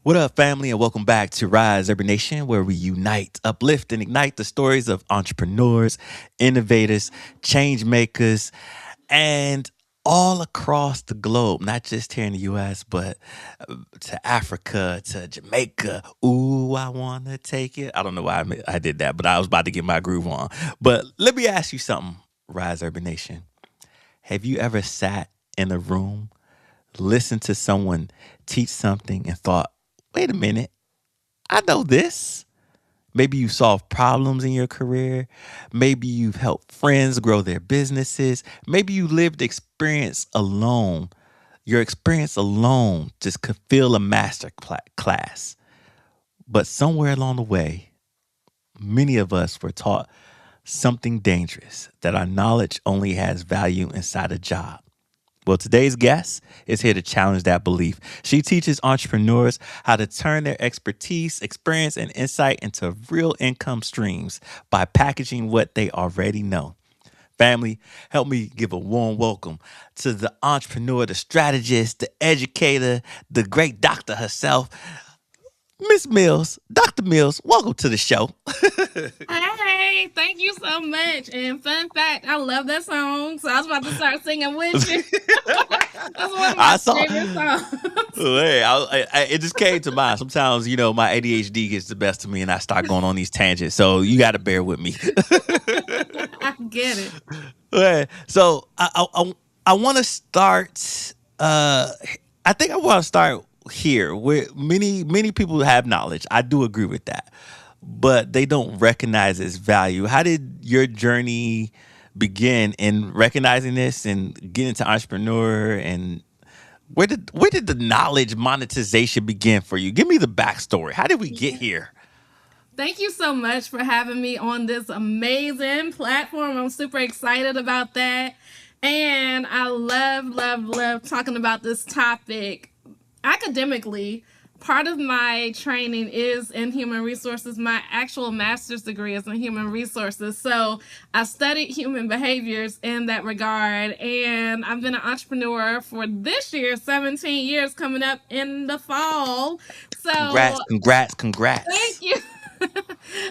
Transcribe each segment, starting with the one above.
What up, family, and welcome back to Rise Urban Nation, where we unite, uplift, and ignite the stories of entrepreneurs, innovators, change makers, and all across the globe, not just here in the US, but to Africa, to Jamaica. Ooh, I want to take it. I don't know why I did that, but I was about to get my groove on. But let me ask you something, Rise Urban Nation. Have you ever sat in a room, listened to someone teach something, and thought, wait a minute, I know this? Maybe you solved problems in your career. Maybe you've helped friends grow their businesses. Maybe you lived experience alone. Your experience alone just could fill a master class. But somewhere along the way, many of us were taught something dangerous, that our knowledge only has value inside a job. Well, today's guest is here to challenge that belief. She teaches entrepreneurs how to turn their expertise, experience, and insight into real income streams by packaging what they already know. Family, help me give a warm welcome to the entrepreneur, the strategist, the educator, the great doctor herself, Miss Mills. Dr. Mills, welcome to the show. Hey, thank you so much. And fun fact, I love that song. So I was about to start singing with you. That's one of my I saw. favorite songs. Hey, it just came to mind. Sometimes, my ADHD gets the best of me and I start going on these tangents. So you got to bear with me. I get it. Okay, so I want to start. I think I want to start here where many people have knowledge. I do agree with that, but they don't recognize its value. How did your journey begin in recognizing this and getting into entrepreneur, and where did the knowledge monetization begin for you? Give me the backstory. How did we get Yeah. here? Thank you so much for having me on this amazing platform. I'm super excited about that. And I love talking about this topic. Academically, part of my training is in human resources. My actual master's degree is in human resources. So I studied human behaviors in that regard. And I've been an entrepreneur for this year, 17 years coming up in the fall. Congrats, So congrats, thank congrats. you.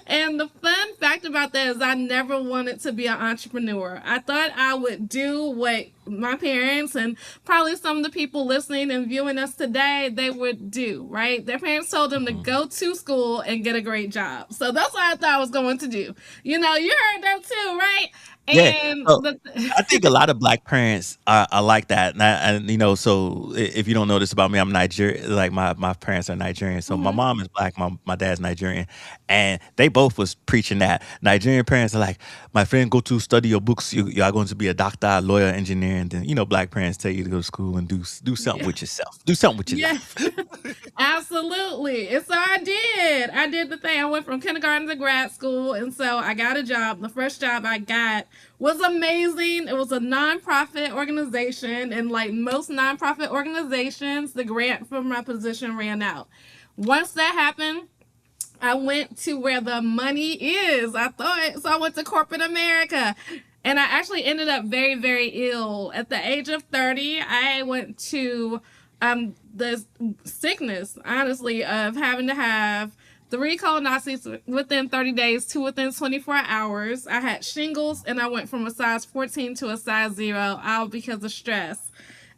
And the fun fact about that is I never wanted to be an entrepreneur. I thought I would do what my parents and probably some of the people listening and viewing us today they would do, right? Their parents told them to Mhm. go to school and get a great job. So that's what I thought I was going to do. You heard that too, right? Yeah. And So the I think a lot of black parents are like that, and so if you don't know this about me, I'm Nigerian. Like my parents are Nigerian, so my Mhm. mom is black, my dad's Nigerian, and they both was preaching that. Nigerian parents are like, my friend, go to study your books. You are going to be a doctor, a lawyer, engineer, and then black parents tell you to go to school and do something Yeah. with yourself, do something with your Yeah. life. Absolutely. And so I did. I did the thing. I went from kindergarten to grad school. And so I got a job. The first job I got was amazing. It was a nonprofit organization. And like most nonprofit organizations, the grant for my position ran out. Once that happened, I went to where the money is. I thought so. I went to corporate America. And I actually ended up very ill. At the age of 30, I went to the sickness, honestly, of having to have three colonoscopies within 30 days, two within 24 hours. I had shingles and I went from a size 14 to a size 0, all because of stress.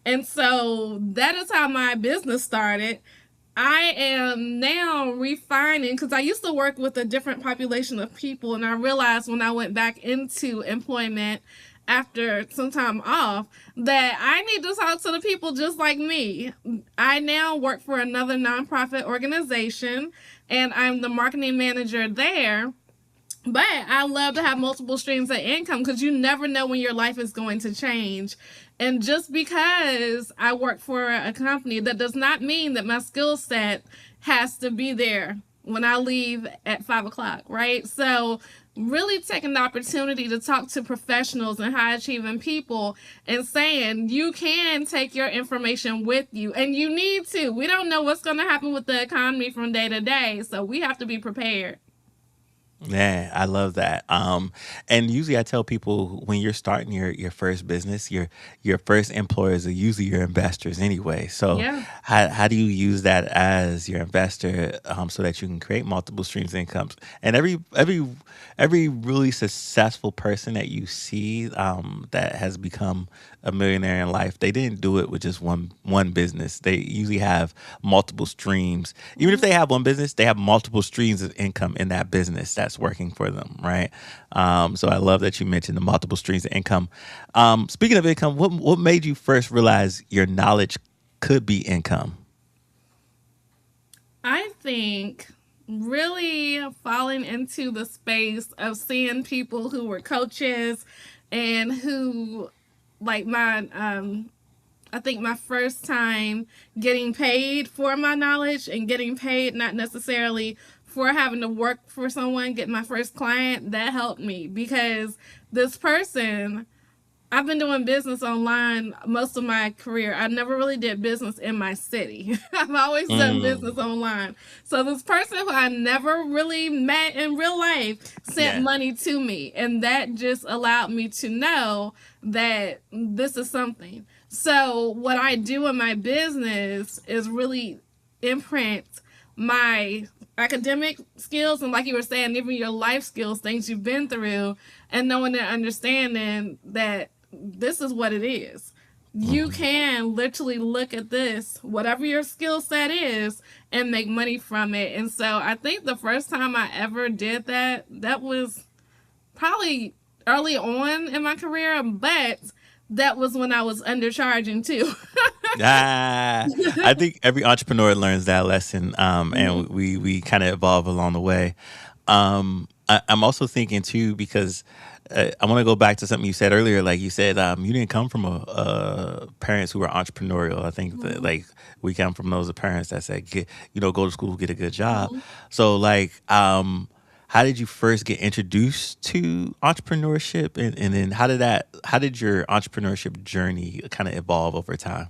And so that is how my business started. I am now refining because I used to work with a different population of people, and I realized when I went back into employment after some time off that I need to talk to the people just like me. I now work for another nonprofit organization, and I'm the marketing manager there. But I love to have multiple streams of income because you never know when your life is going to change. And just because I work for a company, that does not mean that my skill set has to be there when I leave at 5 o'clock, right? So, really taking the opportunity to talk to professionals and high achieving people and saying you can take your information with you and you need to. We don't know what's going to happen with the economy from day to day, so we have to be prepared. Yeah, I love that. And usually I tell people when you're starting your first business, your first employers are usually your investors anyway. So Yeah. how do you use that as your investor, so that you can create multiple streams of incomes? And every really successful person that you see, that has become a millionaire in life, they didn't do it with just one business. They usually have multiple streams. Even if Mhm. they have one business, they have multiple streams of income in that business that's working for them, right? So I love that you mentioned the multiple streams of income. Speaking of income, what made you first realize your knowledge could be income? I think really falling into the space of seeing people who were coaches and who, like I think my first time getting paid for my knowledge and getting paid not necessarily for having to work for someone, get my first client, that helped me because this person, I've been doing business online most of my career. I never really did business in my city. I've always done business Mm, online. So this person who I never really met in real life sent yeah. money to me, and that just allowed me to know that this is something. So what I do in my business is really imprint my academic skills and, like you were saying, even your life skills, things you've been through, and knowing and understanding that this is what it is. You Hmm. can literally look at this, whatever your skill set is, and make money from it. And so I think the first time I ever did that, that was probably early on in my career, but that was when I was undercharging too. I think every entrepreneur learns that lesson, Mhm. and we kind of evolve along the way. I'm also thinking too because I want to go back to something you said earlier. Like you said, you didn't come from a parents who were entrepreneurial. I think that Mhm. like we come from those parents that said, get, go to school, get a good job. Mhm. So like, how did you first get introduced to entrepreneurship, and then how did your entrepreneurship journey kind of evolve over time?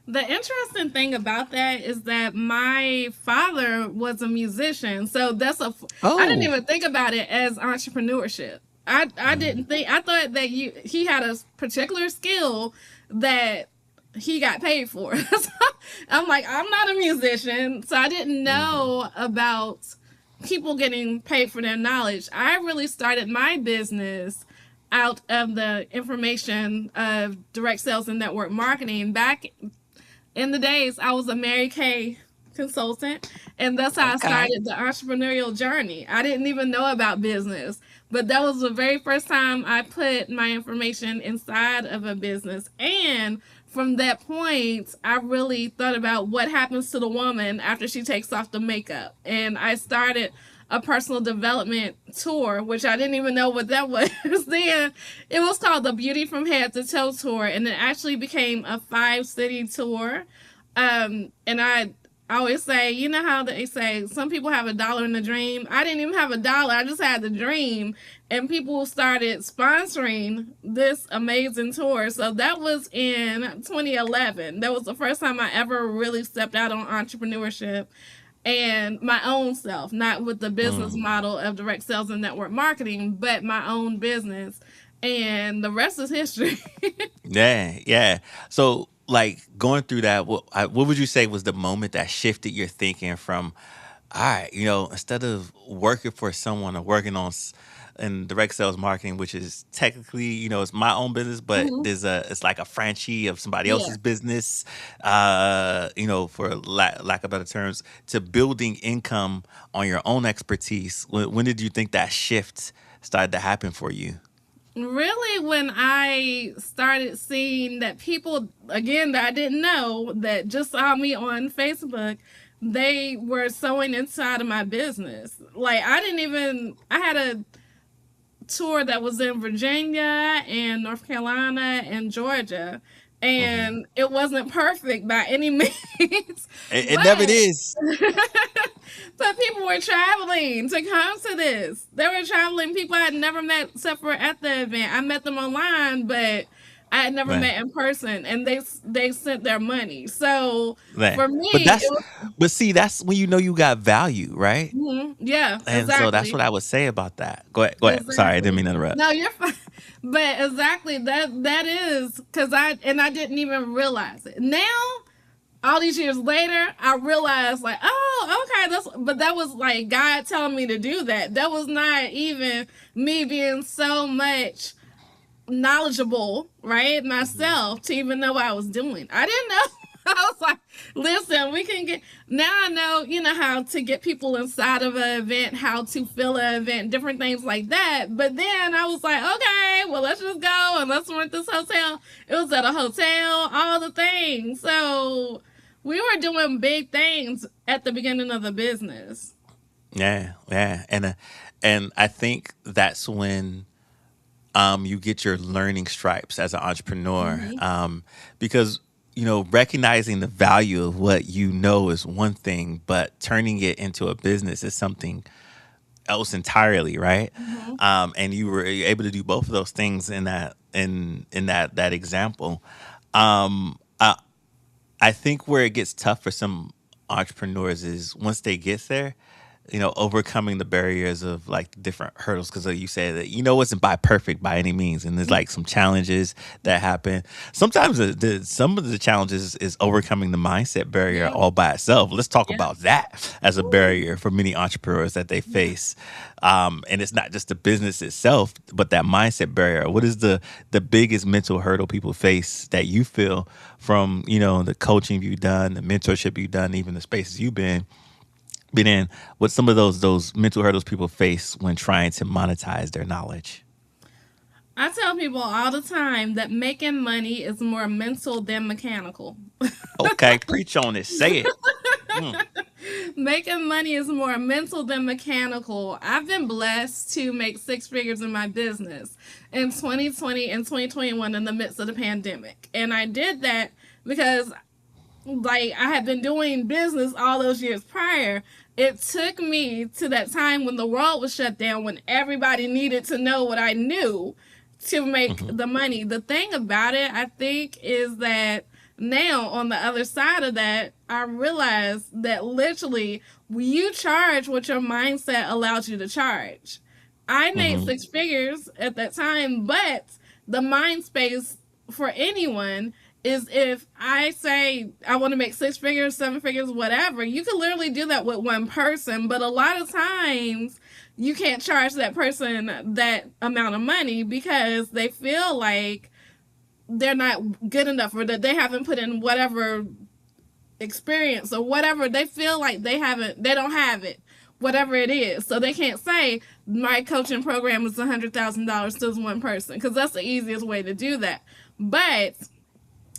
The interesting thing about that is that my father was a musician, so I didn't Oh. even think about it as entrepreneurship. I didn't think I thought that he had a particular skill that he got paid for. So I'm like, I'm not a musician, so I didn't Mm-hmm. know about people getting paid for their knowledge. I really started my business out of the information of direct sales and network marketing back in the days. I was a Mary Kay consultant, and that's how I Okay. started the entrepreneurial journey. I didn't even know about business, but that was the very first time I put my information inside of a business. And from that point, I really thought about what happens to the woman after she takes off the makeup. And I started a personal development tour, which I didn't even know what that was then. It was called the Beauty from Head to Toe tour, and it actually became a 5 city tour. And I always say, you know how they say some people have a dollar in a dream? I didn't even have a dollar. I just had the dream. And people started sponsoring this amazing tour. So that was in 2011. That was the first time I ever really stepped out on entrepreneurship and my own self, not with the business Mm. model of direct sales and network marketing, but my own business. And the rest is history. Yeah, yeah. So, like going through that, what would you say was the moment that shifted your thinking from, all right, instead of working for someone or working on in direct sales marketing, which is technically, it's my own business, but Mhm. it's like a franchise of somebody Yeah. else's business, for lack of better terms, to building income on your own expertise. When did you think that shift started to happen for you? Really, when I started seeing that people, again, that I didn't know, that just saw me on Facebook, they were sewing inside of my business. Like, I had a tour that was in Virginia and North Carolina and Georgia. Hmm. And it wasn't perfect by any means, It never but is. but people were traveling to come to this. They were traveling people I had never met except for at the event. I met them online, but I had never Right. met in person, and they sent their money. So Right. for But me, it that's was but see, that's when you know you got value, right? yeah, And so that's exactly. what I would say about that. Go ahead. Go ahead. Sorry, I didn't Exactly. mean to interrupt. No, you're fine. But exactly that is because I didn't even realize it. Now, all these years later, I realized like, oh, okay, but that was like God telling me to do that. That was not even me being so much knowledgeable, right, Hmm. myself to even know what I was doing. I didn't know. I was like, listen, we can get now. I know, how to get people inside of an event, how to fill an event, different things like that. But then I was like, okay, well, let's just go and let's rent this hotel. It was at a hotel, all the things. So we were doing big things at the beginning of the business. Yeah, yeah, and I think that's when you get your learning stripes as an entrepreneur, Hmm. because recognizing the value of what you know is one thing, but turning it into a business is something else entirely, right? Hmm. And you were able to do both of those things in that example. Um, I, I think where it gets tough for some entrepreneurs is once they get there, overcoming the barriers of like different hurdles. Because you said that wasn't by perfect by any means, and there's like some challenges that happen. Sometimes some of the challenges is overcoming the mindset barrier Yeah. all by itself. Let's talk Yeah. about that as a Woo. barrier for many entrepreneurs that they Yeah. face. And it's not just the business itself, but that mindset barrier. What is the biggest mental hurdle people face that you feel from the coaching you've done, the mentorship you've done, even the spaces you've been in? What some of those mental hurdles people face when trying to monetize their knowledge? I tell people all the time that making money is more mental than mechanical. Okay, preach on it. Say it. Mm. Making money is more mental than mechanical. I've been blessed to make six figures in my business in 2020 and 2021 in the midst of the pandemic. And I did that because like I had been doing business all those years prior. It took me to that time when the world was shut down, when everybody needed to know what I knew to make Hmm. the money. The thing about it, I think, is that now on the other side of that, I realize that literally you charge what your mindset allows you to charge. I made Hmm. six figures at that time, but the mind space for anyone is if I say I want to make six figures, seven figures, whatever, you can literally do that with one person. But a lot of times you can't charge that person that amount of money because they feel like they're not good enough or that they haven't put in whatever experience or whatever. They feel like they don't have it, whatever it is. So they can't say my coaching program is $100,000 to one person because that's the easiest way to do that. But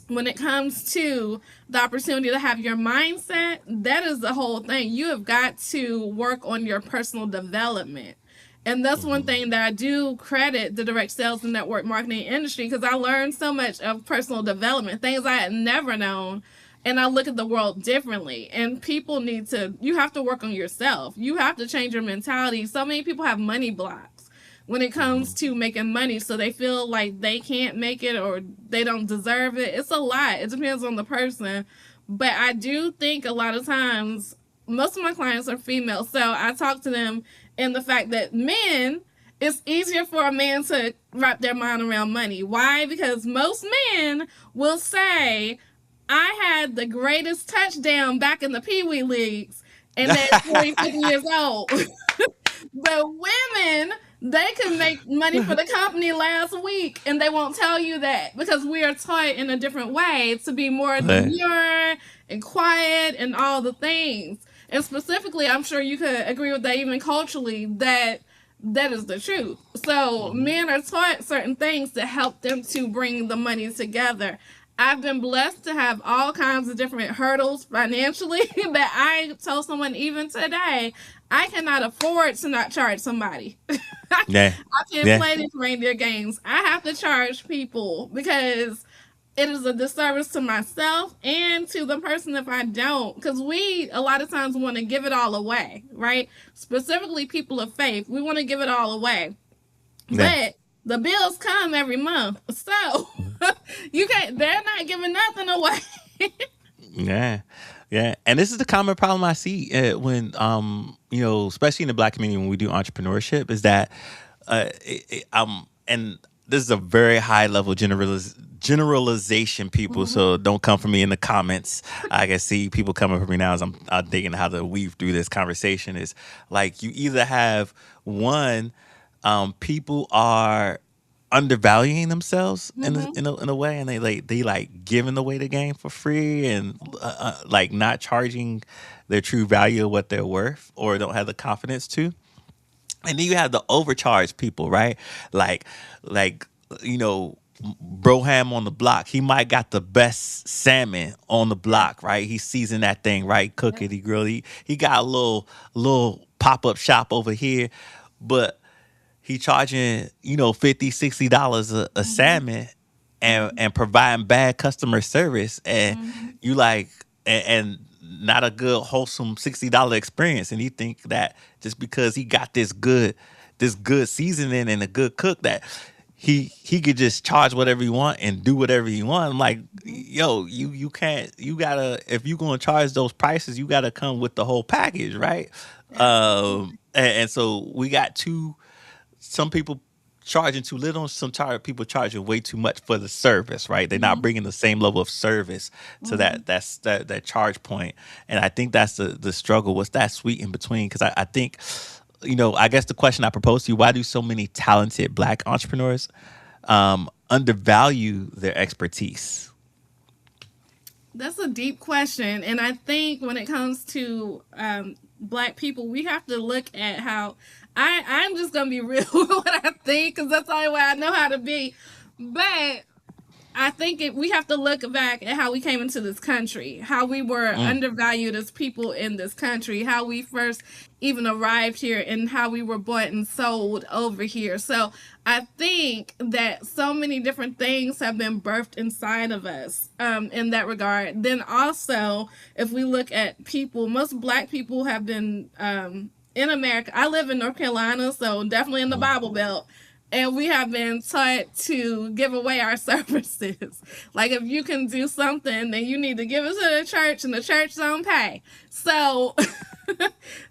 when it comes to the opportunity to have your mindset, that is the whole thing. You have got to work on your personal development. And that's one Hmm. thing that I do credit the direct sales and network marketing industry because I learned so much of personal development, things I had never known. And I look at the world differently. And people you have to work on yourself. You have to change your mentality. So many people have money blocks when it comes Hmm. to making money. So they feel like they can't make it or they don't deserve it. It's a lot. It depends on the person. But I do think a lot of times, most of my clients are female. So I talk to them in the fact that men, it's easier for a man to wrap their mind around money. Why? Because most men will say, I had the greatest touchdown back in the Pee Wee leagues, and they're 40, 50 years old. But women, they can make money for the company last week and they won't tell you that because we are taught in a different way to be more Right. demure and quiet and all the things. And specifically, I'm sure you could agree with that even culturally that that is the truth. So Hmm. men are taught certain things to help them to bring the money together. I've been blessed to have all kinds of different hurdles financially that I told someone even today, I cannot afford to not charge somebody. I Yeah. can't Yeah. play these reindeer games. I have to charge people because it is a disservice to myself and to the person if I don't. Because we, a lot of times, want to give it all away, right? Specifically, people of faith, we want to give it all away. Yeah. But the bills come every month. So You can't. They're not giving nothing away. Yeah, yeah, and this is the common problem I see when especially in the Black community when we do entrepreneurship is that and this is a very high level generalization, people. Mhm. So don't come for me in the comments. I can see people coming for me now as I'm thinking how to weave through this conversation. Is like you either have one, people are undervaluing themselves Mhm. in a way, and they like giving away the game for free and like not charging their true value of what they're worth or don't have the confidence to. And then you have the overcharged people, right? Like you know, Broham on the block. He might got the best salmon on the Yeah. block, right? He seasoned that thing right, cook Yeah. it, he grill it. He got a little pop up shop over here, but he charging 50 $60 a Mhm. salmon and Mhm. and providing bad customer service, and Mhm. you like and not a good wholesome $60 experience, and you think that just because he got this good seasoning and a good cook that he could just charge whatever he want and do whatever he want. I'm like, Mhm. yo, you can't, you gotta, if you gonna charge those prices, you gotta come with the whole package, right? Absolutely. And so we got some people charging too little, some tired people charging way too much for the service, right? They're not Mhm. bringing the same level of service to Mhm. that charge point. And I think that's the struggle. What's that sweet in between? Because I think, I guess the question I propose to you: why do so many talented Black entrepreneurs undervalue their expertise? That's a deep question, and I think when it comes to Black people, we have to look at how I'm just gonna be real with what I think because that's the only way I know how to be. But I think we have to look back at how we came into this country, how we were Mm, undervalued as people in this country, how we first even arrived here, and how we were bought and sold over here. So I think that so many different things have been birthed inside of us in that regard. Then also, if we look at people, most Black people have been in America. I live in North Carolina, so definitely in the mm, Bible Belt, and we have been taught to give away our services. Like if you can do something, then you need to give it to the church, and the church don't pay. So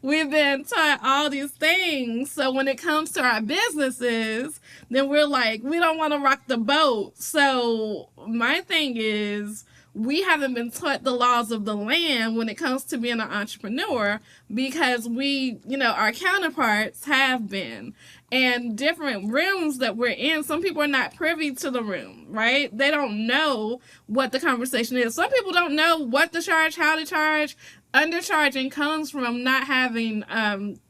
we've been taught all these things. So when it comes to our businesses, then we're like, we don't want to rock the boat. So my thing is, we haven't been taught the laws of the land when it comes to being an entrepreneur because our counterparts have been. And different rooms that we're in, some people are not privy to the room, right? They don't know what the conversation is. Some people don't know what to charge, how to charge. Undercharging comes from not having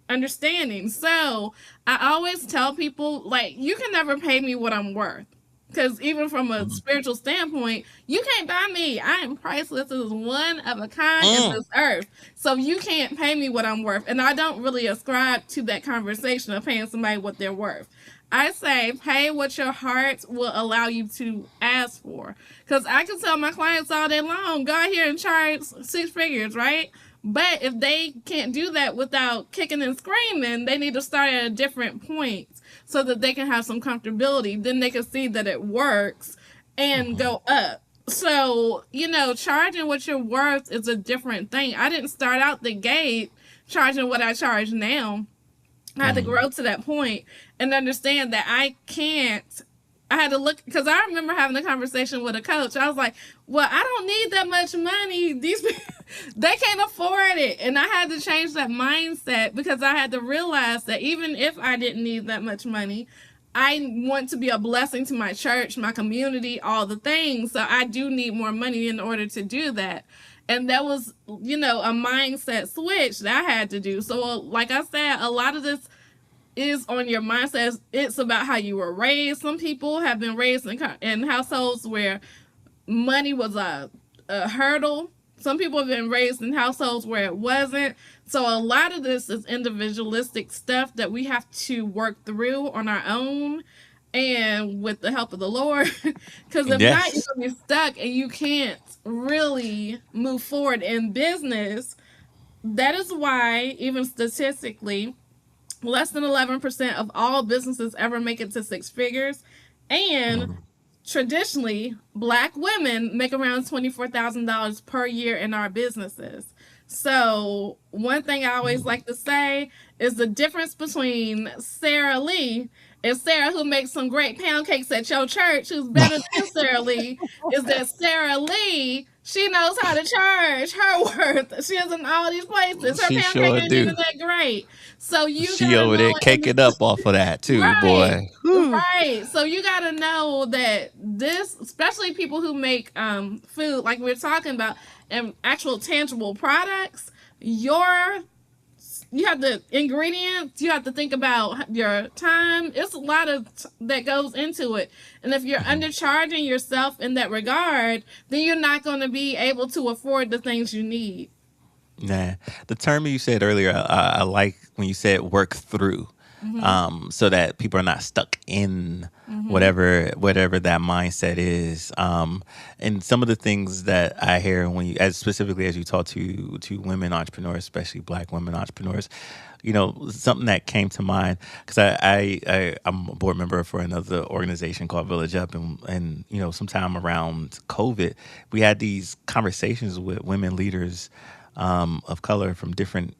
understanding. So I always tell people, like, you can never pay me what I'm worth. Because even from a mm, spiritual standpoint, you can't buy me. I am priceless. This is one of a kind in mm. this earth. So you can't pay me what I'm worth. And I don't really ascribe to that conversation of paying somebody what they're worth. I say pay what your heart will allow you to ask for. Because I can tell my clients all day long, go out here and charge 6 figures, right? But if they can't do that without kicking and screaming, they need to start at a different point so that they can have some comfortability. Then they can see that it works and Mhm, go up. So, charging what you're worth is a different thing. I didn't start out the gate charging what I charge now. I had to mhm, grow to that point and understand that I can't. I had to look because I remember having a conversation with a coach. I was like, "Well, I don't need that much money. These people, they can't afford it." And I had to change that mindset because I had to realize that even if I didn't need that much money, I want to be a blessing to my church, my community, all the things. So I do need more money in order to do that. And that was, a mindset switch that I had to do. So, like I said, a lot of this is on your mindset. It's about how you were raised. Some people have been raised in households where money was a hurdle. Some people have been raised in households where it wasn't. So a lot of this is individualistic stuff that we have to work through on our own and with the help of the Lord. Because if not, you're yes. going to be stuck and you can't really move forward in business. That is why, even statistically, less than 11% of all businesses ever make it to 6 figures. And Mhm, traditionally, black women make around $24,000 per year in our businesses. So, one thing I always like to say is the difference between Sarah Lee and Sarah, who makes some great pound cakes at your church, who's better than Sarah Lee, is that Sarah Lee, she knows how to charge her worth. She is in all these places. Her She pound cake sure ain't even do. that great. So, you She gotta over there know in caking up off of that too, right. boy. Whew. Right. So you got to know that this, especially people who make food, like we're talking about, and actual tangible products, your you have the ingredients, you have to think about your time. It's a lot of that goes into it. And if you're Mhm. undercharging yourself in that regard, then you're not going to be able to afford the things you need. Nah, the term you said earlier, I like when you said work through, Mhm. so that people are not stuck in Mhm. whatever that mindset is. And some of the things that I hear when you, as specifically as you talk to women entrepreneurs, especially Black women entrepreneurs, something that came to mind because I'm a board member for another organization called Village Up, and sometime around COVID, we had these conversations with women leaders of color from different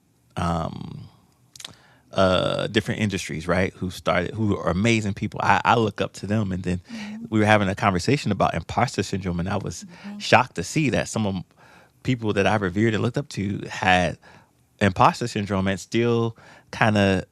industries, right? Who are amazing people. I look up to them, and then Mhm. we were having a conversation about imposter syndrome, and I was Mhm. shocked to see that some of people that I revered and looked up to had imposter syndrome and still kind of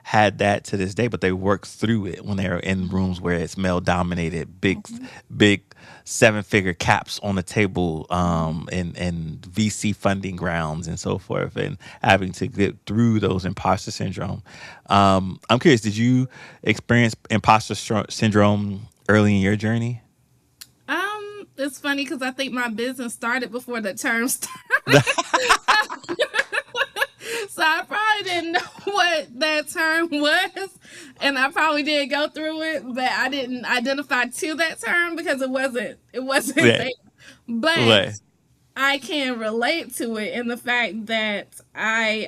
had that to this day, but they work through it when they're in rooms where it's male dominated, Mhm. big 7-figure caps on the table, Mhm. and VC funding grounds and so forth, and having to get through those imposter syndrome. I'm curious, did you experience syndrome early in your journey? It's funny because I think my business started before the term started. So I probably didn't know what that term was, and I probably did go through it, but I didn't identify to that term because it wasn't Yeah, there. But right, I can relate to it in the fact that I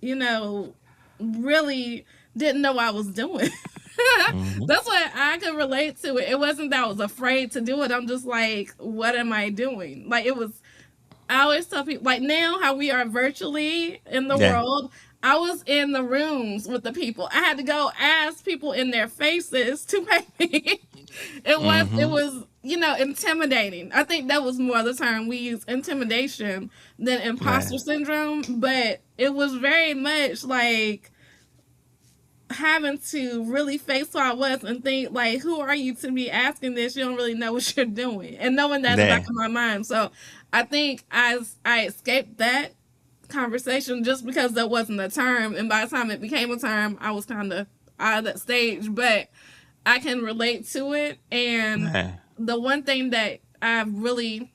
you know, really didn't know what I was doing. hmm, That's why I could relate to it. It wasn't that I was afraid to do it. I'm just like, what am I doing? Like it was I always tell people, like now, how we are virtually in the yeah, world. I was in the rooms with the people. I had to go ask people in their faces to pay me. It hmm, was, intimidating. I think that was more the term we use, intimidation, than yeah, imposter syndrome. But it was very much like having to really face who I was and think like, who are you to be asking this? You don't really know what you're doing, and knowing that in the back yeah, of my mind. So I think as I escaped that conversation just because that wasn't a term, and by the time it became a term, I was kind of out of that stage. But I can relate to it, and yeah. the one thing that I've really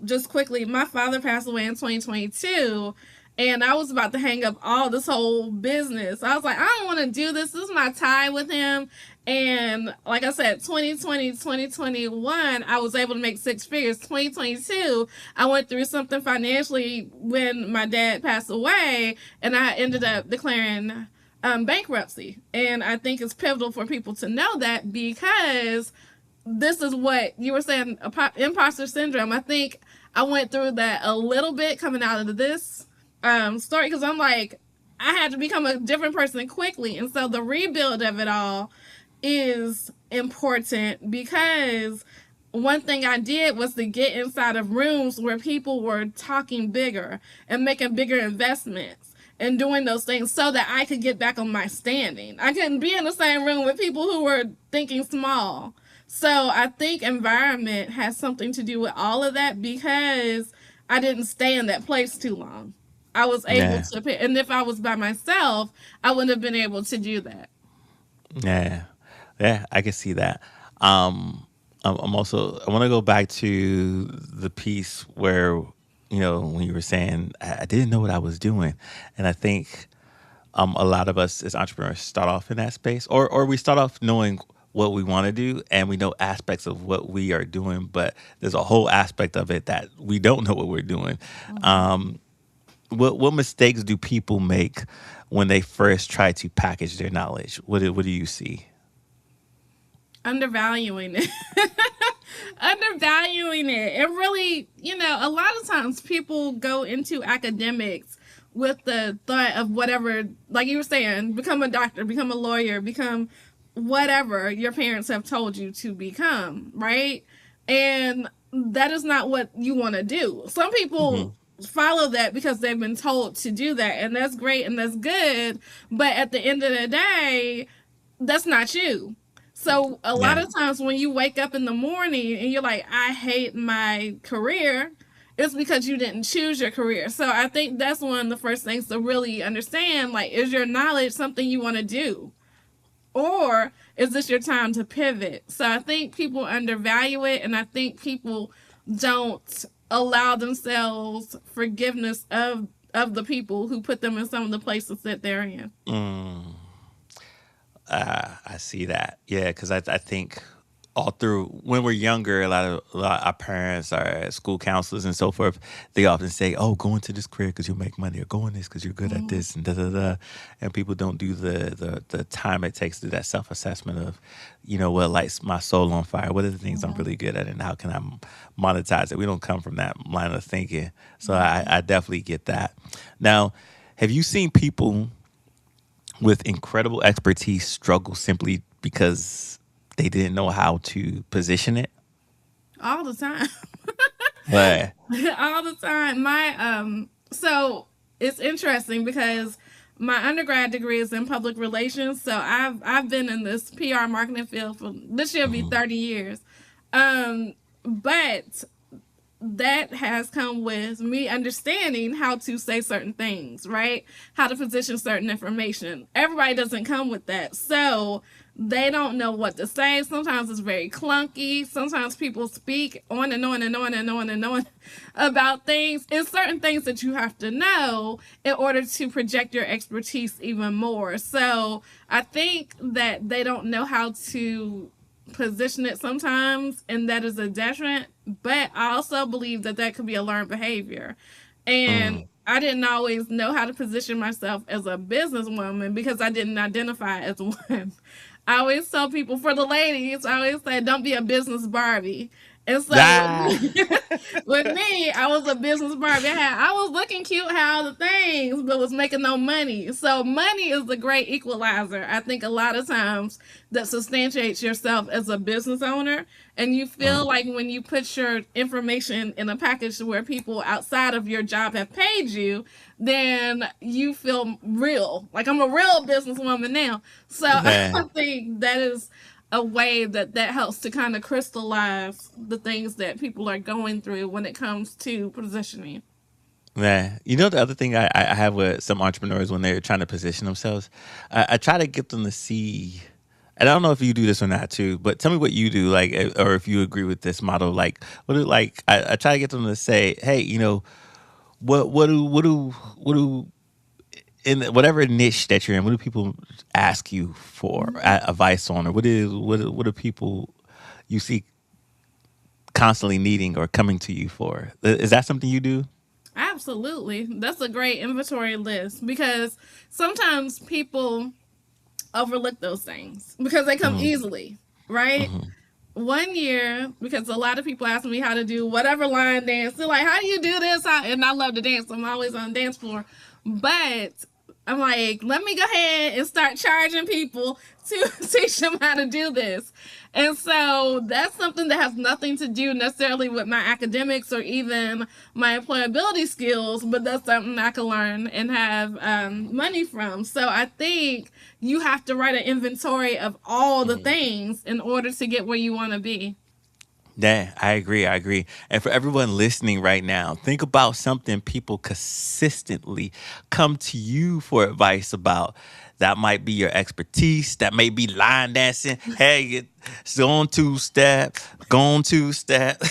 just quickly, my father passed away in 2022, and I was about to hang up all this whole business. I was like, I don't want to do this. This is my tie with him. And like I said, 2020, 2021, I was able to make six figures. 2022, I went through something financially when my dad passed away, and I ended up declaring bankruptcy. And I think it's pivotal for people to know that because this is what you were saying, imposter syndrome. I think I went through that a little bit coming out of this story because I'm like, I had to become a different person quickly. And so the rebuild of it all is important because one thing I did was to get inside of rooms where people were talking bigger and making bigger investments and doing those things so that I could get back on my standing. I couldn't be in the same room with people who were thinking small. So I think environment has something to do with all of that because I didn't stay in that place too long. I was able Yeah. to, and if I was by myself, I wouldn't have been able to do that. Yeah, yeah, I can see that. I'm also, I want to go back to the piece where when you were saying I didn't know what I was doing, and I think a lot of us as entrepreneurs start off in that space, or we start off knowing what we want to do, and we know aspects of what we are doing, but there's a whole aspect of it that we don't know what we're doing. Mm-hmm. Um, what mistakes do people make when they first try to package their knowledge? What do you see? undervaluing it. Undervaluing it. It really, a lot of times people go into academics with the thought of whatever, like you were saying, become a doctor, become a lawyer, become whatever your parents have told you to become, right? And that is not what you want to do. Some Hmm. people follow that because they've been told to do that, and that's great and that's good. But at the end of the day, that's not you. So a lot Yeah. of times when you wake up in the morning and you're like, I hate my career, it's because you didn't choose your career. So I think that's one of the first things to really understand. Like, is your knowledge something you want to do? Or is this your time to pivot? So I think people undervalue it, and I think people don't allow themselves forgiveness of the people who put them in some of the places that they're in. Mm. I see that. Yeah, because I think all through when we're younger, a lot of our parents, our school counselors, and so forth, they often say, "Oh, go into this career because you'll make money, or go in this because you're good at Mm-hmm. this," and da da da. And people don't do the time it takes to do that self assessment of, what lights my soul on fire. What are the things I'm Mm-hmm. really good at, and how can I monetize it? We don't come from that line of thinking, so I definitely get that. Now, have you seen people with incredible expertise struggle simply because they didn't know how to position it? All the time. But All the time. So it's interesting because my undergrad degree is in public relations. So I've been in this PR marketing field for this year will be mhm, 30 years. But that has come with me understanding how to say certain things, right? How to position certain information. Everybody doesn't come with that. So they don't know what to say. Sometimes it's very clunky. Sometimes people speak on and on and on and on and on about things. It's certain things that you have to know in order to project your expertise even more. So I think that they don't know how to position it sometimes, and that is a detriment. But I also believe that that could be a learned behavior. And mm, I didn't always know how to position myself as a businesswoman because I didn't identify as one. I always tell people, for the ladies, I always say, don't be a business Barbie. And so with ah, me, with me, I was a business Barbie. I was looking cute, how the things, but was making no money. So money is the great equalizer. I think a lot of times that substantiates yourself as a business owner, and you feel mm, like when you put your information in a package where people outside of your job have paid you, then you feel real. Like, I'm a real businesswoman now. So I man, think that is a way that helps to kind of crystallize the things that people are going through when it comes to positioning. man. The other thing I have with some entrepreneurs when they're trying to position themselves, I try to get them to see. And I don't know if you do this or not too, but tell me what you do, like, or if you agree with this model. Like, I try to get them to say, hey, what do in whatever niche that you're in, what do people ask you for Mhm. advice on, or what do people you see constantly needing or coming to you for? Is that something you do? Absolutely. That's a great inventory list because sometimes people overlook those things because they come Hmm. easily, right? Hmm. One year, because a lot of people ask me how to do whatever line dance. They're like, how do you do this? And I love to dance. I'm always on the dance floor. But I'm like, let me go ahead and start charging people to teach them how to do this. And so that's something that has nothing to do necessarily with my academics or even my employability skills, but that's something I can learn and have money from. So I think you have to write an inventory of all the Hmm. things in order to get where you want to be. Yeah, I agree. I agree. And for everyone listening right now, think about something people consistently come to you for advice about. That might be your expertise. That may be line dancing. Hey, it's on two step, gone two step.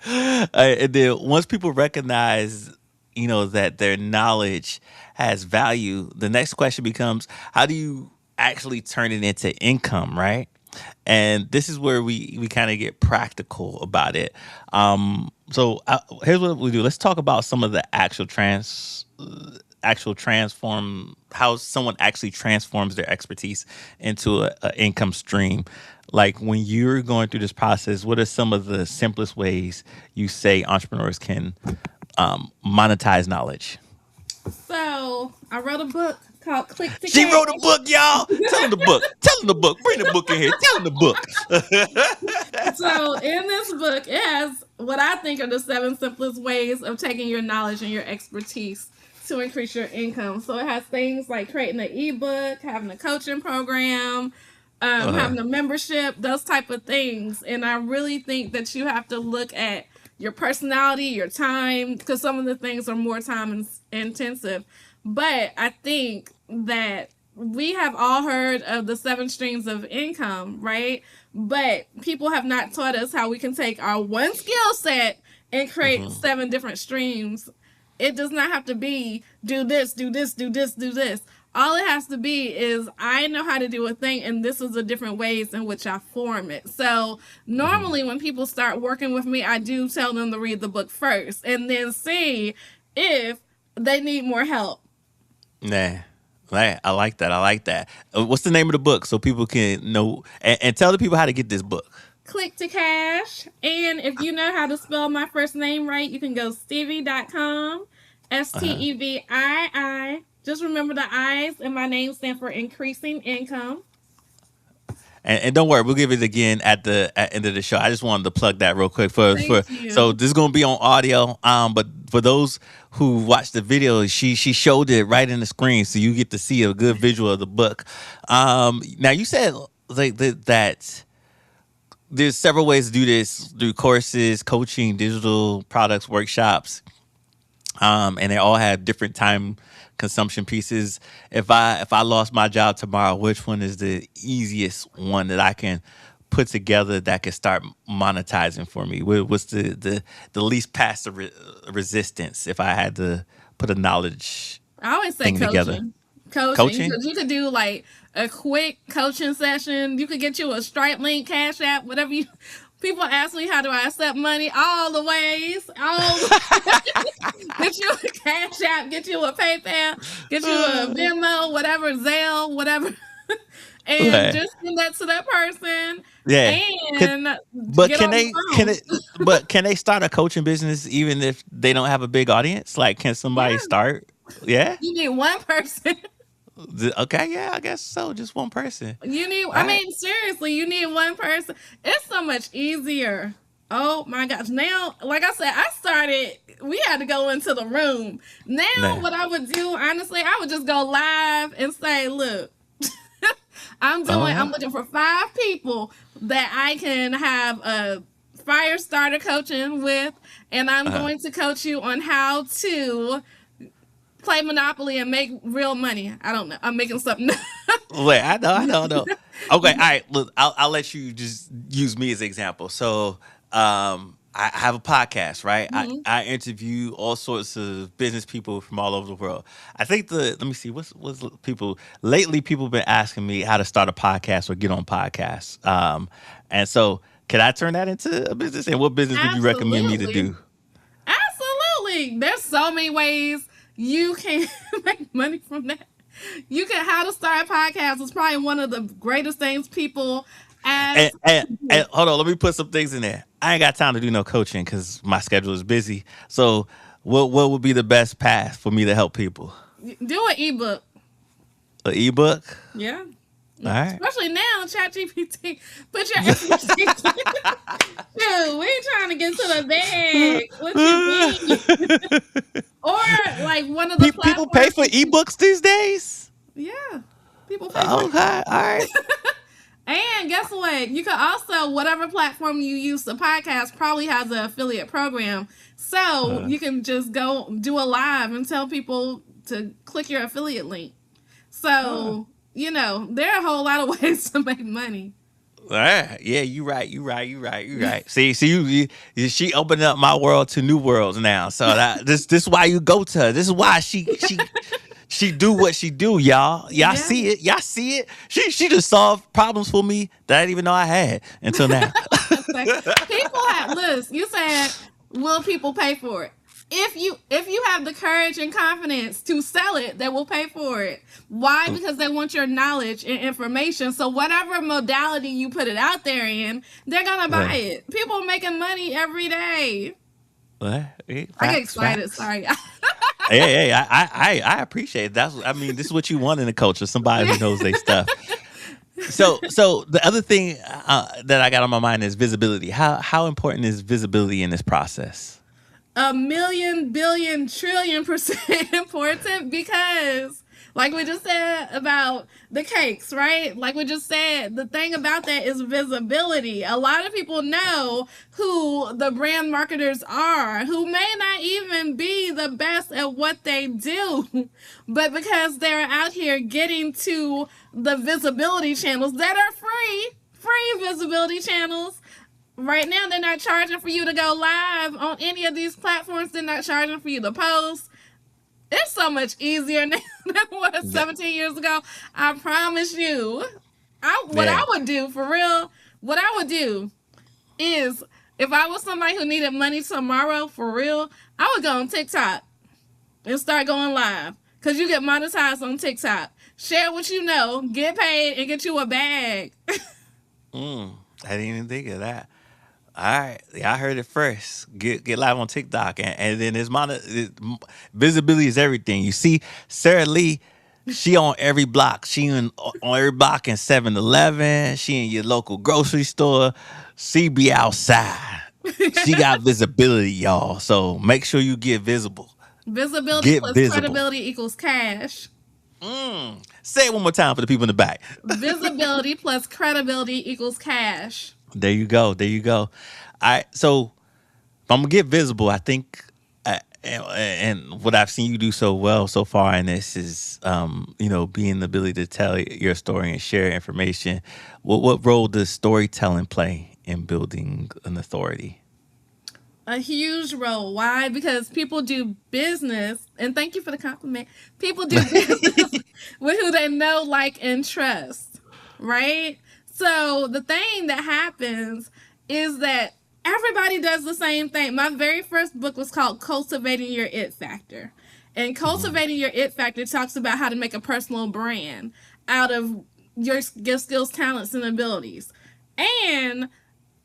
And then once people recognize, that their knowledge has value, the next question becomes, how do you actually turn it into income, right? And this is where we kind of get practical about it. So here's what we do. Let's talk about some of the actual how someone actually transforms their expertise into a income stream. Like when you're going through this process, what are some of the simplest ways you say entrepreneurs can monetize knowledge? So I wrote a book called Click to She Cash. wrote a book, y'all. Tell them the book. Tell them the book. Bring the book in here. Tell them the book. So in this book, it has what I think are the 7 simplest ways of taking your knowledge and your expertise to increase your income. So it has things like creating an ebook, having a coaching program, Uh, having a membership, those type of things. And I really think that you have to look at your personality, your time, because some of the things are more time intensive. But I think that we have all heard of the 7 streams of income, right? But people have not taught us how we can take our one skill set and create mhm. 7 different streams. It does not have to be do this, do this, do this, do this. All it has to be is I know how to do a thing, and this is the different ways in which I form it. So Mhm. normally when people start working with me, I do tell them to read the book first and then see if they need more help. Nah. Right. I like that. I like that. What's the name of the book so people can know and tell the people how to get this book? Click to cash. And if you know how to spell my first name right, you can go stevie.com. Uh-huh. Stevii. Just remember the I's in my name stand for increasing income. And don't worry, we'll give it again at end of the show. I just wanted to plug that real quick for Thank so you. this is gonna be on audio. But for those who watched the video, she showed it right in the screen, so you get to see a good visual of the book. Now you said like that there's several ways to do this through courses, coaching, digital products, workshops, and they all have different time consumption pieces. If I lost my job tomorrow, which one is the easiest one that I can put together that can start monetizing for me? What's the least passive resistance if I had to put a knowledge I always say thing together? coaching. Coaching. Coaching. Because you could do like a quick coaching session. You could get you a Stripe link, Cash App, whatever you. People ask me how do I accept money all the ways, get you a Cash App, get you a PayPal, get you a Venmo, whatever, Zelle, whatever, and Okay. just send that to that person Yeah. Could, and but get can on the they can phone. it but can they start a coaching business even if they don't have a big audience? Like can somebody Yeah, start? Yeah. you need one person. Okay, yeah, I guess so. Just one person. You need, All I right. mean, seriously, you need one person. It's so much easier. Oh my gosh. Now, like I said, I started, we had to go into the room. Now, Nah. what I would do, honestly, I would just go live and say, look, I'm Oh, looking for 5 people that I can have a fire starter coaching with, and I'm uh, going to coach you on how to play Monopoly and make real money. I don't know. I'm making something. wait, I know. Okay, all right. Look, I'll let you just use me as an example. So, I have a podcast, right? Mhm. I interview all sorts of business people from all over the world. I think let me see, what's people lately? People have been asking me how to start a podcast or get on podcasts. And so, can I turn that into a business? And what business would you recommend me to Absolutely. do? Absolutely. There's so many ways you can make money from that. You can how to start a podcast is probably one of the greatest things people And, ask. and hold on, let me put some things in there. I ain't got time to do no coaching because my schedule is busy. So, what would be the best path for me to help people? Do an ebook. An ebook? Yeah. All right. Especially now, ChatGPT. Put your expertise. Dude, we ain't trying to get to the bag. What you mean? Or like one of the People pay platforms. for ebooks these days. Yeah. People pay for it. Okay, all right. And guess what? You can also, whatever platform you use the podcast probably has an affiliate program. So Uh, you can just go do a live and tell people to click your affiliate link. uh, So, there are a whole lot of ways to make money. all right. Yeah, you right. You right. See, she opened up my world to new worlds now. So this is why you go to her. This is why she do what she do, y'all. Y'all Yeah. see it. Y'all see it. She just solved problems for me that I didn't even know I had until now. It's like, people have, listen, you said, will people pay for it? if you have the courage and confidence to sell it, they will pay for it. Why? Because they want your knowledge and information. So whatever modality you put it out there in, they're gonna buy Right. it. People are making money every day. I get Facts, excited. facts. Sorry. Hey, I appreciate it. I mean, this is what you want in a culture, somebody who knows their stuff. So the other thing that I got on my mind is visibility. How important is visibility in this process? A million, billion, trillion% important because, like we just said about the cakes, right? Like we just said, the thing about that is visibility. A lot of people know who the brand marketers are, who may not even be the best at what they do, but because they're out here getting to the visibility channels that are free visibility channels. Right now, they're not charging for you to go live on any of these platforms. They're not charging for you to post. It's so much easier now than it was Yeah. 17 years ago. I promise you. What I Man, would do, for real, what I would do is, if I was somebody who needed money tomorrow, for real, I would go on TikTok and start going live. Because you get monetized on TikTok. Share what you know, get paid, and get you a bag. I didn't even think of that. All right, yeah, I heard it first. Get live on TikTok, and then visibility is everything. You see, Sarah Lee, she on every block. She on every block in 7-Eleven. She in your local grocery store. She be outside. She got visibility, y'all. So make sure you get visible. Visibility Get plus visible. credibility equals cash. Say it one more time for the people in the back. Visibility plus credibility equals cash. There you go. There you go. All right. So if I'm gonna get visible, I think, and what I've seen you do so well so far in this is, being the ability to tell your story and share information. What role does storytelling play in building an authority? A huge role. Why? Because people do business, and thank you for the compliment. People do business with who they know, like, and trust, right? So the thing that happens is that everybody does the same thing. My very first book was called Cultivating Your It Factor. And Mhm. Cultivating Your It Factor talks about how to make a personal brand out of your skills, talents, and abilities. And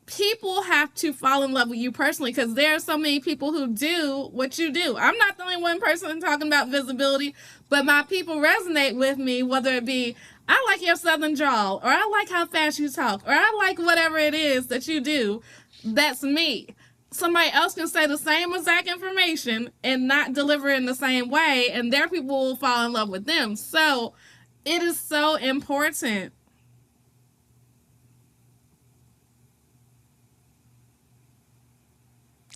people have to fall in love with you personally, because there are so many people who do what you do. I'm not the only one person talking about visibility, but my people resonate with me, whether it be, I like your southern drawl, or I like how fast you talk, or I like whatever it is that you do. That's me. Somebody else can say the same exact information and not deliver it in the same way, and their people will fall in love with them. So it is so important.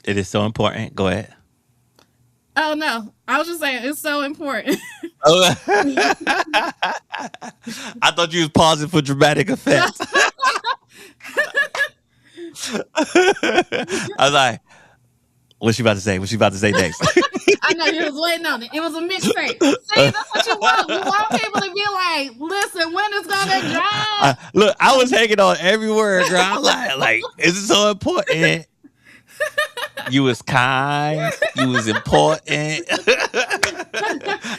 It is so important. Go ahead. Oh no, I was just saying it's so important. Oh, I thought you was pausing for dramatic effect. I was like, "What's she about to say? What's she about to say next?" I know you was waiting on it. It was a mixtape. See, that's what you want. You want people to be like, listen, when it's gonna drop? Look, I was hanging on every word, girl. I'm like, it's so important. You was kind. You was important.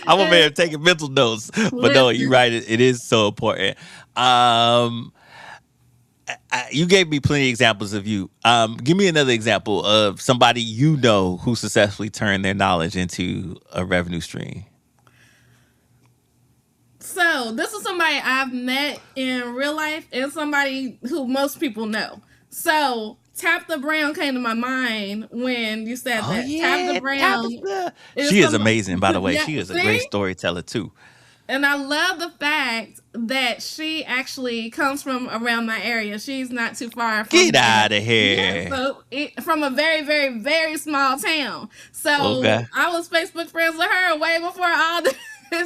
I'm over here taking mental notes, but no, you're Listen, right. It is so important. Um, you gave me plenty of examples of you. Give me another example of somebody you know who successfully turned their knowledge into a revenue stream. so this is somebody I've met in real life and somebody who most people know. So Tabitha Brown came to my mind when you said Oh that. Tabitha yeah, Brown Tabitha. is She is some, amazing, by the way. yeah, She is a great see? storyteller too. And I love the fact that she actually comes from around my area. She's not too far from Get me. out of Yeah, here. so from a very, very, very small town. So Okay. I was Facebook friends with her way before all this.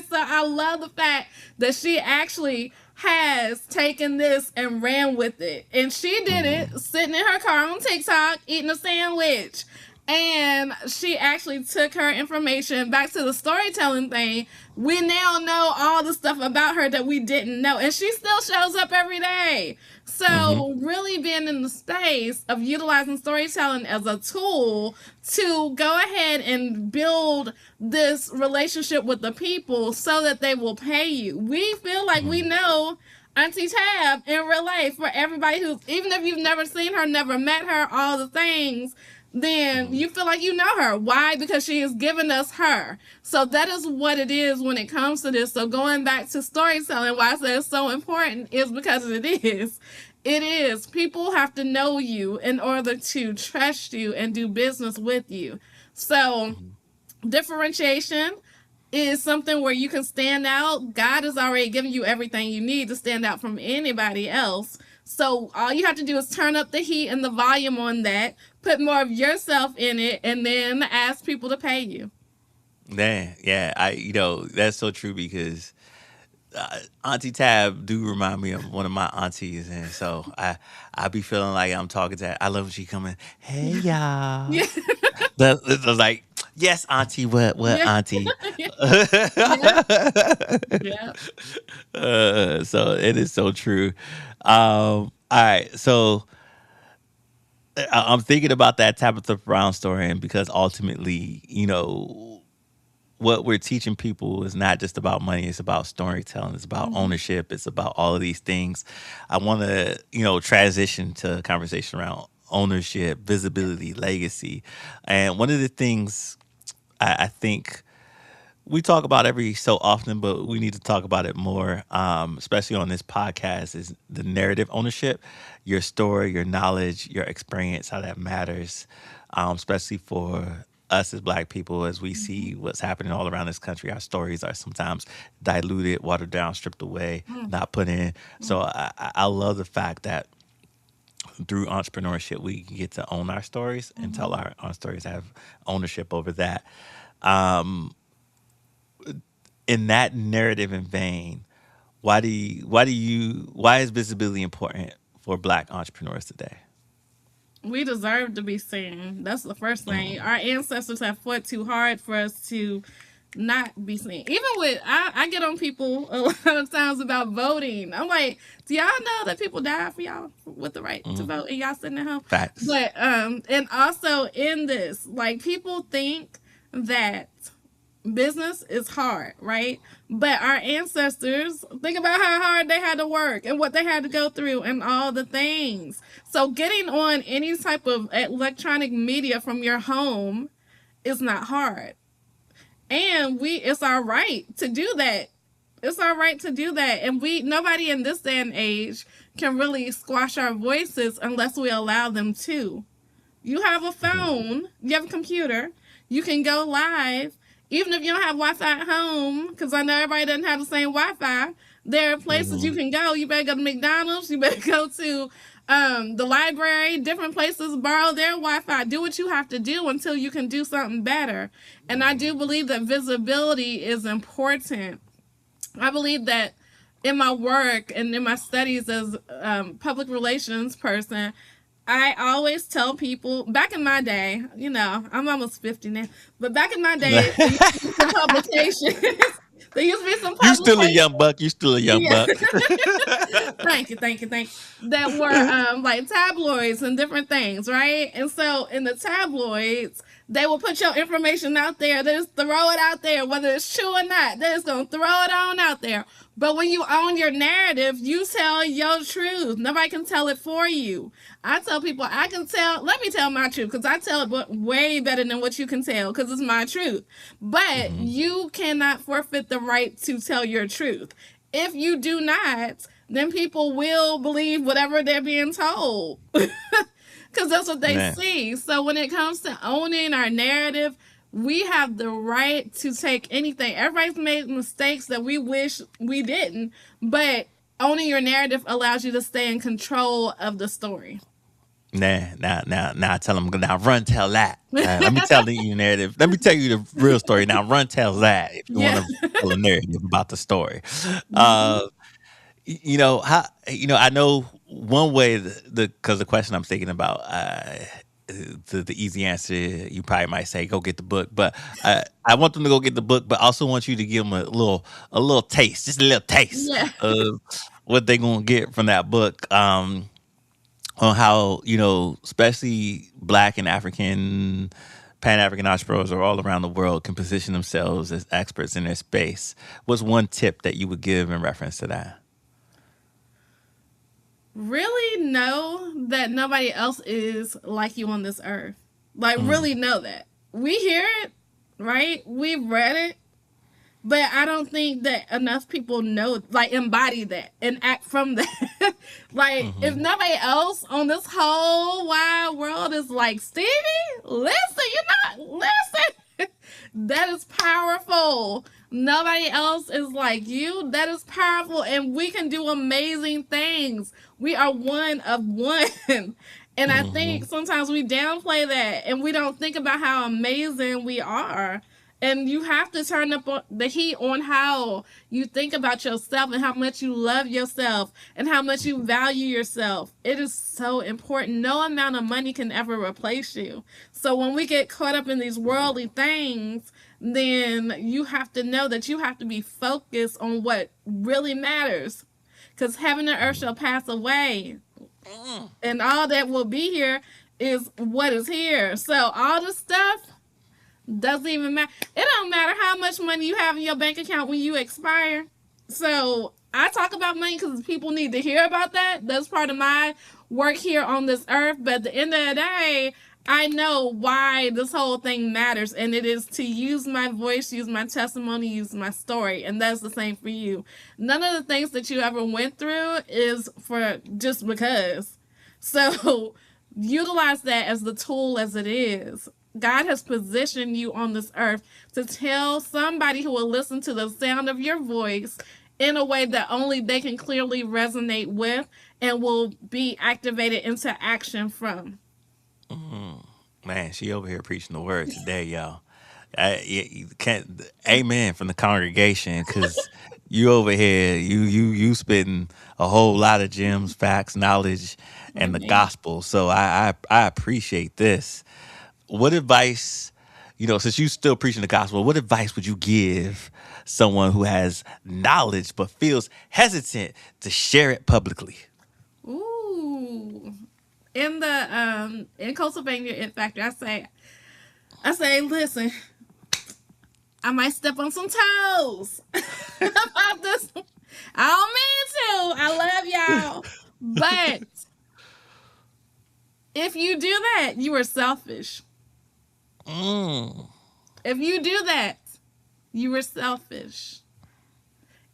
So I love the fact that she actually has taken this and ran with it. And she did Mhm. it sitting in her car on TikTok eating a sandwich. And she actually took her information back to the storytelling thing. We now know all the stuff about her that we didn't know. And she still shows up every day. Mm-hmm. So, really being in the space of utilizing storytelling as a tool to go ahead and build this relationship with the people so that they will pay you. We feel like we Mm-hmm. know Auntie Tab in real life for everybody who's, even if you've never seen her, never met her, all the things, then Mm-hmm. you feel like you know her. Why? Because she has given us her. So that is what it is when it comes to this. So going back to storytelling, why I say it's so important is because it is. It is. People have to know you in order to trust you and do business with you. So Mm-hmm. differentiation is something where you can stand out. God has already given you everything you need to stand out from anybody else. So all you have to do is turn up the heat and the volume on that, put more of yourself in it, and then ask people to pay you. Yeah, that's so true because Auntie Tab do remind me of one of my aunties, and so I be feeling like I'm talking to her. I love when she coming. Hey y'all, Yeah, that was like, yes, Auntie. What, yeah, Auntie? yeah, yeah. So it is so true. All right, so I'm thinking about that Tabitha Brown story, and because ultimately, what we're teaching people is not just about money, it's about storytelling, it's about Mhm, ownership, it's about all of these things. I want to transition to a conversation around ownership, visibility, legacy. And one of the things I think we talk about every so often, but we need to talk about it more, especially on this podcast, is the narrative ownership, your story, your knowledge, your experience, how that matters, especially for us as Black people, as we mhm, see what's happening all around this country. Our stories are sometimes diluted, watered down, stripped away, mhm, not put in. mhm, So I love the fact that through entrepreneurship, we get to own our stories and mhm. tell our stories, have ownership over that. Um, in that narrative and vein, why is visibility important for Black entrepreneurs today? We deserve to be seen. That's the first thing. Mm, Our ancestors have fought too hard for us to not be seen. Even with, I get on people a lot of times about voting. I'm like, do y'all know that people died for y'all with the right to mm, vote and y'all sitting at home? facts. But and also in this, like people think that business is hard, right? But our ancestors, think about how hard they had to work and what they had to go through and all the things. So getting on any type of electronic media from your home is not hard. And we it's our right to do that. It's our right to do that. And we nobody in this day and age can really squash our voices unless we allow them to. You have a Mhm, phone, you have a computer, you can go live, even if you don't have Wi Fi at home, because I know everybody doesn't have the same Wi Fi. There are places you mhm, can go. You better go to McDonald's, you better go to the library, different places, borrow their Wi Fi. Do what you have to do until you can do something better. And I mhm, do believe that visibility is important. I believe that in my work and in my studies as public relations person, I always tell people back in my day, I'm almost 50 now, but back in my day, there used to be some publications. There used to be some you still a publications. young buck. You still a young Yeah. buck. Thank you, thank you, thank you. That were like tabloids and different things, right? And so in the tabloids, they will put your information out there. They just throw it out there, whether it's true or not. They're just gonna throw it on out there. But when you own your narrative, you tell your truth. Nobody can tell it for you. I tell people I can tell. Let me tell my truth because I tell it way better than what you can tell because it's my truth. But Mhm, you cannot forfeit the right to tell your truth. If you do not, then people will believe whatever they're being told. Because that's what they man. see. So when it comes to owning our narrative, we have the right to take anything. Everybody's made mistakes that we wish we didn't, but owning your narrative allows you to stay in control of the story. Nah, now, tell them now. Run, tell that. Let me tell you narrative. Let me tell you the real story. Now, run, tell that. If you want Yeah. to tell a narrative about the story, Mhm. uh, you know how I know one way the because the question I'm thinking about. the easy answer, you probably might say go get the book, but I want them to go get the book, but also want you to give them a little taste, just a little taste Yeah. of what they're gonna get from that book. On how, especially Black and African, Pan African entrepreneurs or all around the world can position themselves as experts in their space. What's one tip that you would give in reference to that? Really know that nobody else is like you on this earth. Like, Mm, really know that. We hear it, right? We've read it, but I don't think that enough people know, like, embody that and act from that. Like, if mm-hmm, nobody else on this whole wide world is like, Stevie, listen, you're not, listen. That is powerful. Nobody else is like you. That is powerful. And we can do amazing things. We are one of one. And I think mm-hmm, sometimes we downplay that and we don't think about how amazing we are. And you have to turn up the heat on how you think about yourself and how much you love yourself and how much you value yourself. It is so important. No amount of money can ever replace you. So when we get caught up in these worldly things, then you have to know that you have to be focused on what really matters. Because heaven and earth shall pass away, and all that will be here is what is here. So all the stuff doesn't even matter. It don't matter how much money you have in your bank account when you expire. So I talk about money because people need to hear about that. That's part of my work here on this earth. But at the end of the day, I know why this whole thing matters, and it is to use my voice, use my testimony, use my story, and that's the same for you. None of the things that you ever went through is for just because. So utilize that as the tool as it is. God has positioned you on this earth to tell somebody who will listen to the sound of your voice in a way that only they can clearly resonate with and will be activated into action from. mm. Man, she over here preaching the word today, y'all. You can't. Amen from the congregation, because you over here, you spitting a whole lot of gems, facts, knowledge, and the Amen. gospel. So I appreciate this. What advice, since you still preaching the gospel, what advice would you give someone who has knowledge but feels hesitant to share it publicly? Ooh. In Pennsylvania It Factory, I say, listen, I might step on some toes about this. I don't mean to. I love y'all. But if you do that, you are selfish. Mm, If you do that, you are selfish.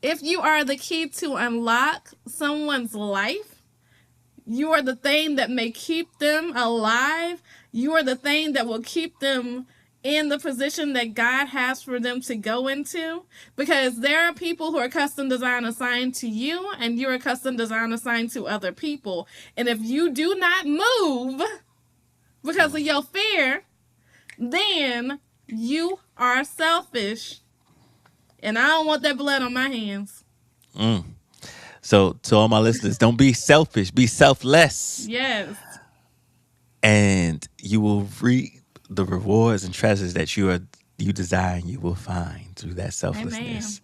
If you are the key to unlock someone's life, you are the thing that may keep them alive. You are the thing that will keep them in the position that God has for them to go into. Because there are people who are custom design assigned to you, and you're a custom design assigned to other people. And if you do not move because of your fear, then you are selfish. And I don't want that blood on my hands. mm. So to all my listeners, don't be selfish, be selfless, Yes. and you will reap the rewards and treasures that you desire and you will find through that Amen. selflessness.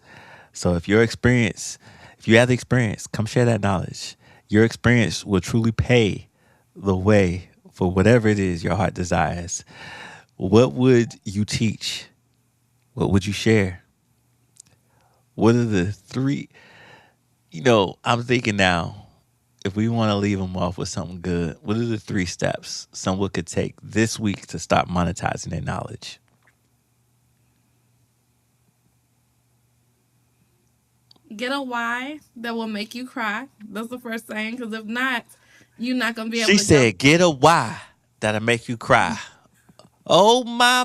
So if you have the experience, come share that knowledge. Your experience will truly pay the way for whatever it is your heart desires. What would you teach? What would you share? What are the three? I'm thinking now, if we want to leave them off with something good, what are the three steps someone could take this week to start monetizing their knowledge? Get a why that will make you cry. That's the first thing. Because if not, you're not going to be able She to go. said, "Get a why that'll make you cry." Oh my!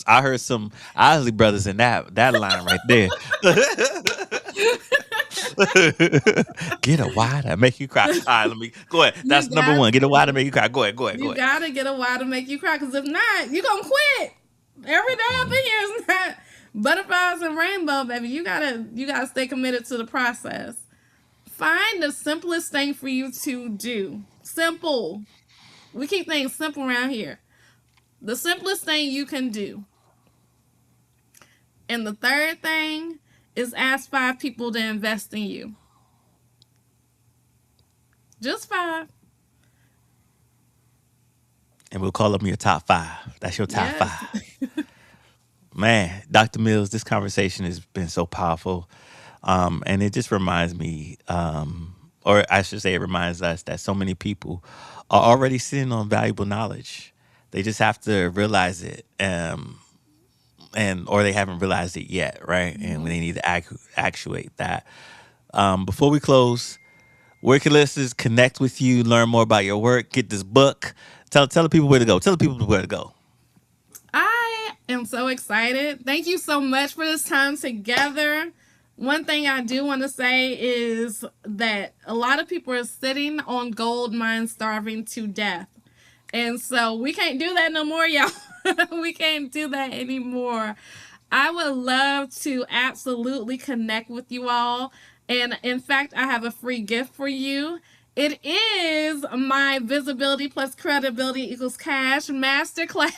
I heard some Isley brothers in that line right there. Get a why that make you cry. All right, let me go ahead. You That's number got one. Get a why to to. make you cry. Go ahead. Go ahead. Go You ahead. got to get a why to make you cry. Because if not, you're going to quit. Every day up in here is not butterflies and rainbow, baby. You gotta stay committed to the process. Find the simplest thing for you to do. Simple. We keep things simple around here. The simplest thing you can do. And the third thing is ask 5 people to invest in you. Just 5. And we'll call them your top 5. That's your top Yes. 5. Man, Dr. Mills, this conversation has been so powerful. And it just reminds me, or I should say, it reminds us that so many people are already sitting on valuable knowledge. They just have to realize it, and or they haven't realized it yet, right? And Mm-hmm. they need to actuate that. Before we close, where can listeners connect with you, learn more about your work, get this book? Tell the people where to go. Tell the people where to go. I am so excited. Thank you so much for this time together. One thing I do want to say is that a lot of people are sitting on gold mines starving to death. And so we can't do that no more, y'all. We can't do that anymore. I would love to absolutely connect with you all. And in fact, I have a free gift for you. It is my Visibility Plus Credibility Equals Cash Masterclass.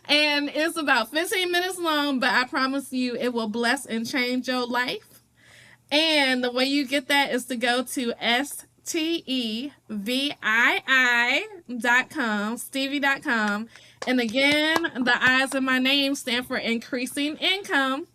And it's about 15 minutes long, but I promise you it will bless and change your life. And the way you get that is to go to stevii.com, stevie.com. And again, the I's in my name stand for increasing income.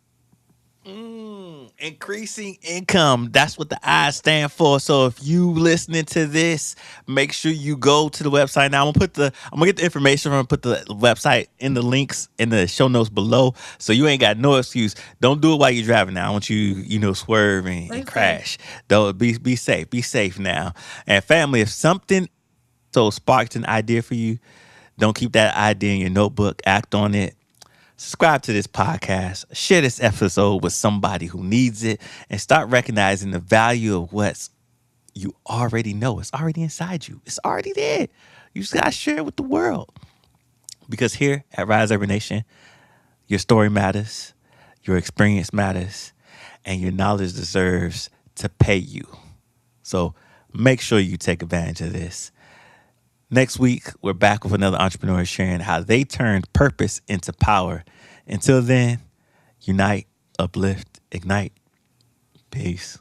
Increasing income. That's what the I stand for. So if you listening to this, make sure you go to the website. Now I'm gonna get the information. I'm gonna put the website in the links in the show notes below. So you ain't got no excuse. Don't do it while you're driving now. I want you swerve and Stay safe. crash. Though be safe. Be safe now. And family, if something so sparked an idea for you, don't keep that idea in your notebook. Act on it. Subscribe to this podcast, share this episode with somebody who needs it, and start recognizing the value of what you already know. It's already inside you. It's already there. You just gotta share it with the world. Because here at Rise Urban Nation, your story matters, your experience matters, and your knowledge deserves to pay you. So make sure you take advantage of this. Next week, we're back with another entrepreneur sharing how they turned purpose into power. Until then, unite, uplift, ignite. Peace.